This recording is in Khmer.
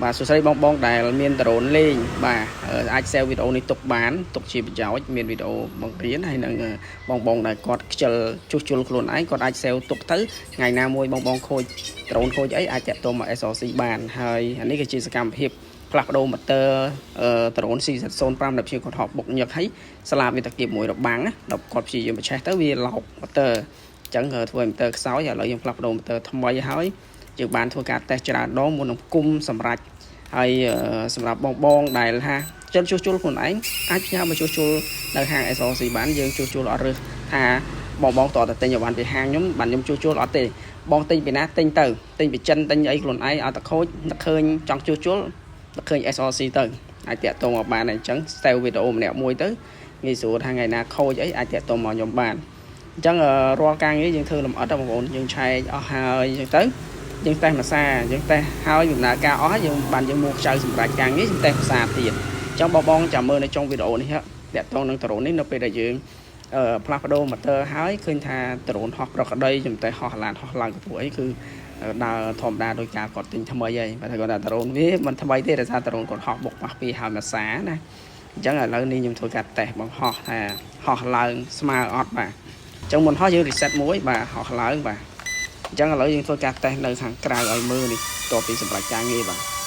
បាទសួស្តីបងដែលមានដ្រូនលេងបាទអាច share វីដេអូនេះទុកបានទុកជាប្រយោជន៍មានវីដេអូបង្រៀនហើយនឹងបងដែលគាត់ខ្ជិលជួសជុលខ្លួនឯងគាត់អាច share ទុកទៅថ្ងៃណាមួយបងខូចដ្រូនខូចអីអាចតាក់ទងមក SRC បានហើយអានេះគឺជាសកម្មភាពផ្លាស់ប្ដូរ motor ដ្រូន CZ05 ដែលព្យាគាត់ហបបុកញឹកហើយស្លាបវាតាគៀបមួយរបាំងណាដល់គាត់ព្យាយាមបច្ឆេះទៅវាឡោក motor អញ្ចឹងធ្វើឲ្យ motor ខ្សោយឥឡូវយើងផ្លាស់ប្ដូរ motor ថ្មីហើយយើងបានធ្វើការតេស្តច្រើនដងមុននឹងគុំសម្រាប់ហើយសម្រាប់បងដែលថាចិនជួសជុលខ្លួនឯងអាចផ្ញើមកជួសជុលនៅហាង SRC បានយើងជួសជុលអត់រើសថាបងតតែទិញឲ្យបានពីហាងខ្ញុំបានខ្ញុំជួសជុលអត់ទេបងទិញពីណាទិញទៅទិញពីចិនទិញអីខ្លួនឯងឲ្យតែខូចតែឃើញចង់ជួសជុលតែឃើញ SRC ទៅអាចតាក់ទងមកបានអញ្ចឹង style វីដេអូម្នាក់មួយទៅងាយស្រួលថាថ្ងៃណាខូចអីអាចតាក់ទងមកខ្ញុំបានអញ្ចឹងរាល់ការងារយើងធ្វើលម្អិតបងប្អូនយើងឆែកអស់ហើយអញ្ចឹងទៅយើងតេស្តភាសាយើងតេស្តហើយដំណើរការអស់ហើយយើងបានយើងមកខ្ចៅសម្រាប់ការងារយើងតេស្តភាសាទៀតអញ្ចឹងបងចាំមើលនៅtrongវីដេអូនេះតាក់ទងនឹងដ្រូននេះនៅពេលដែលយើងផ្លាស់ប្ដូរ motor ហើយឃើញថាដ្រូនហោះប្រក្តីខ្ញុំតែហោះឡានហោះឡើងកម្ពស់អីគឺដើរធម្មតាដោយការគាត់ទិញថ្មីហើយបើថាគាត់ថាដ្រូនវាមិនថ្មីទេដោយសារដ្រូនគាត់ហោះបុកប៉ះពីហើយភាសាណាអញ្ចឹងឥឡូវនេះខ្ញុំធ្វើការតេស្តបងហោះថាហោះឡើងស្មើអត់បាទអញ្ចឹងមុនហោះយើង reset មួយបាទហោះឡើងបាទអញ្ចឹងឥឡូវយើងធ្វើការតេស្តនៅខាងក្រៅឲ្យមើលនេះតទៅពីសម្រាប់ការងារបាទ